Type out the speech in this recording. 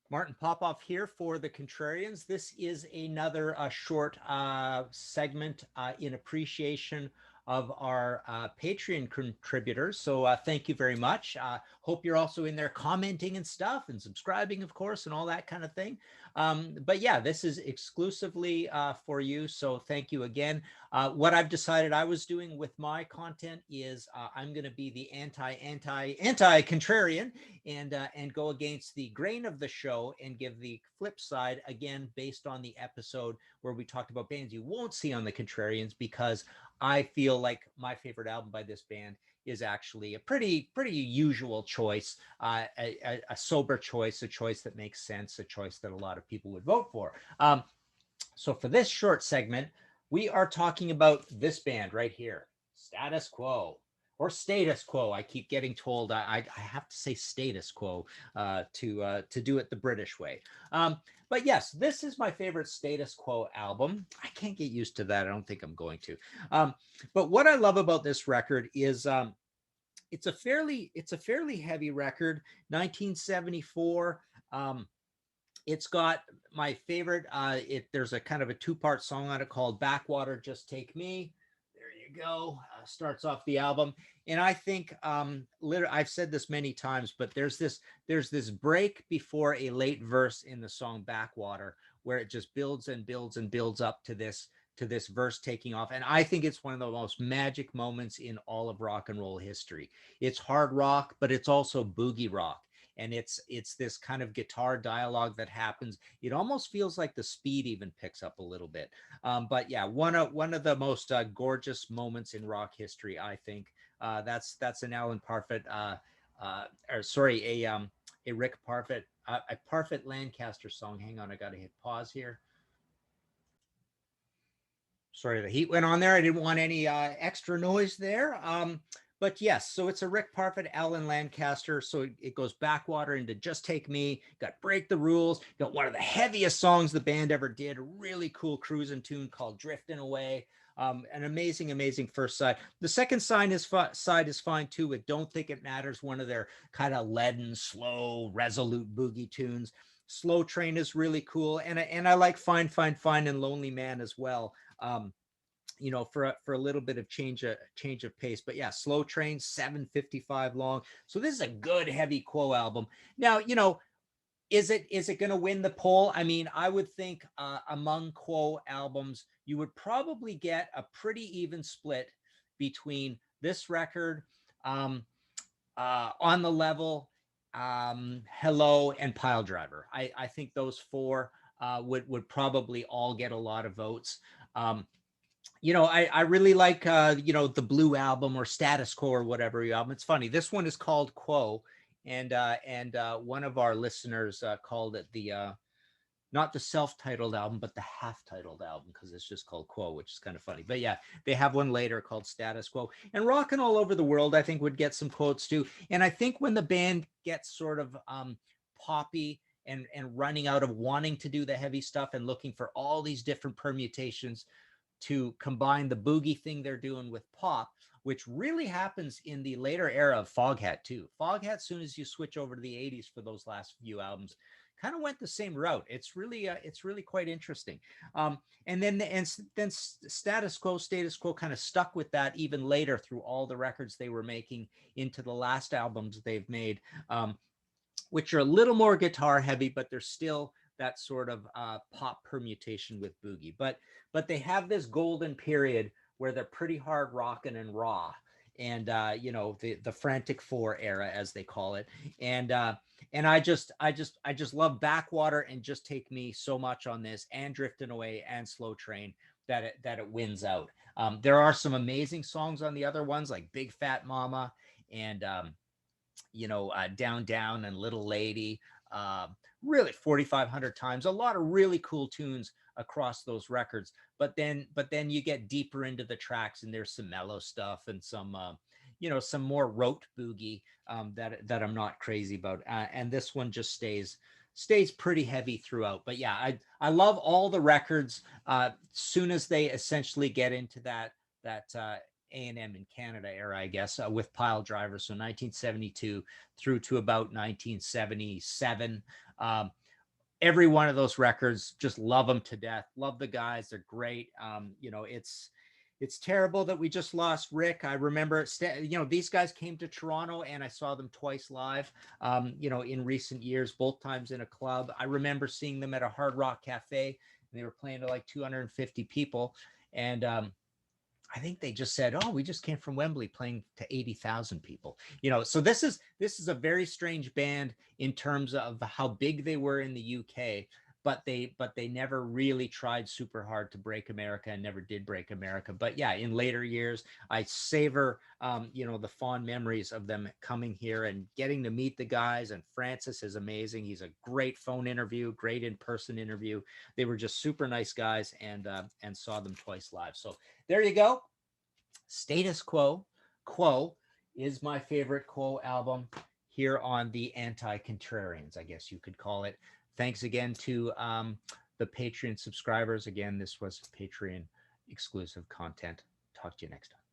Martin Popoff here for the Contrarians. This is another short segment in appreciation of our Patreon contributors. So thank you very much. Hope you're also in there commenting and stuff and subscribing, of course, and all that kind of thing. But yeah, this is exclusively for you. So thank you again. What I've decided I was doing with my content is I'm going to be the anti-contrarian and go against the grain of the show and give the flip side, again based on the episode where we talked about bands you won't see on the Contrarians, because I feel like my favorite album by this band is actually a pretty usual choice, a sober choice, a choice that makes sense, a choice that a lot of people would vote for. So for this short segment, we are talking about this band right here, Status Quo, or Status Quo. I keep getting told I have to say Status Quo to do it the British way. But yes, this is my favorite Status Quo album. I can't get used to that. I don't think I'm going to. But what I love about this record is it's a fairly heavy record, 1974. It's got my favorite. There's a kind of a two-part song on it called "Backwater." Just take me. There you go. Starts off the album, and I think literally I've said this many times, but there's this break before a late verse in the song "Backwater," where it just builds and builds and builds up to this verse taking off, and I think it's one of the most magic moments in all of rock and roll history. It's hard rock, but it's also boogie rock, and it's this kind of guitar dialogue that happens. It almost feels like the speed even picks up a little bit. But yeah, one of the most gorgeous moments in rock history, I think. That's an Alan Parfit, or sorry, a Rick Parfit, a Parfit Lancaster song. Hang on, I got to hit pause here. Sorry, the heat went on there. I didn't want any extra noise there. But yes, so it's a Rick Parfitt, Alan Lancaster. So it goes Backwater into Just Take Me. Got Break the Rules. Got one of the heaviest songs the band ever did. A really cool cruising tune called Drifting Away. An amazing first side. The second side is fine too, with Don't Think It Matters, one of their kind of leaden, slow, resolute boogie tunes. Slow Train is really cool, and I like Fine and Lonely Man as well. Um, for a little bit of change of pace. But yeah, Slow Train, 7:55 long. So this is a good heavy Quo album. Now, is it going to win the poll? I mean, I would think among Quo albums, you would probably get a pretty even split between this record, um, On the Level, Hello, and Pile Driver. I think those four would probably all get a lot of votes. I really like the Blue Album or Status Quo or whatever album. It's funny. This one is called Quo, and one of our listeners called it the not the self-titled album, but the half-titled album, because it's just called Quo, which is kind of funny. But yeah, they have one later called Status Quo. And Rockin' All Over the World, I think, would get some quotes too. And I think when the band gets sort of poppy and running out of wanting to do the heavy stuff and looking for all these different permutations to combine the boogie thing they're doing with pop, which really happens in the later era of Foghat too. Foghat, as soon as you switch over to the 80s for those last few albums, kind of went the same route. It's really quite interesting. And then Status Quo kind of stuck with that even later through all the records they were making into the last albums they've made, which are a little more guitar heavy, but they're still that sort of pop permutation with boogie. But they have this golden period where they're pretty hard rocking and raw, and the Frantic Four era, as they call it, and I just love Backwater and Just Take Me so much on this, and Drifting Away and Slow Train, that it wins out. There are some amazing songs on the other ones like Big Fat Mama and Down Down and Little Lady. Really 4,500 times. A lot of really cool tunes across those records. But then you get deeper into the tracks, and there's some mellow stuff and some more rote boogie that I'm not crazy about. And this one just stays pretty heavy throughout. But yeah, I love all the records. Soon as they essentially get into that A&M in Canada era, I guess, with Pile Driver. So 1972 through to about 1977. Um, every one of those records, just love them to death. Love the guys. They're great. You know, it's terrible that we just lost Rick. I remember, you know, these guys came to Toronto and I saw them twice live, you know, in recent years, both times in a club. I remember seeing them at a Hard Rock Cafe and they were playing to like 250 people. And I think they just said, "Oh, we just came from Wembley playing to 80,000 people." You know, so this is a very strange band in terms of how big they were in the UK, but they never really tried super hard to break America and never did break America. But yeah, in later years, I savor you know, the fond memories of them coming here and getting to meet the guys. And Francis is amazing. He's a great phone interview, great in-person interview. They were just super nice guys, and saw them twice live. So there you go. Status Quo. Quo is my favorite Quo album here on the Anti-Contrarians, I guess you could call it. Thanks again to the Patreon subscribers. Again, this was Patreon exclusive content. Talk to you next time.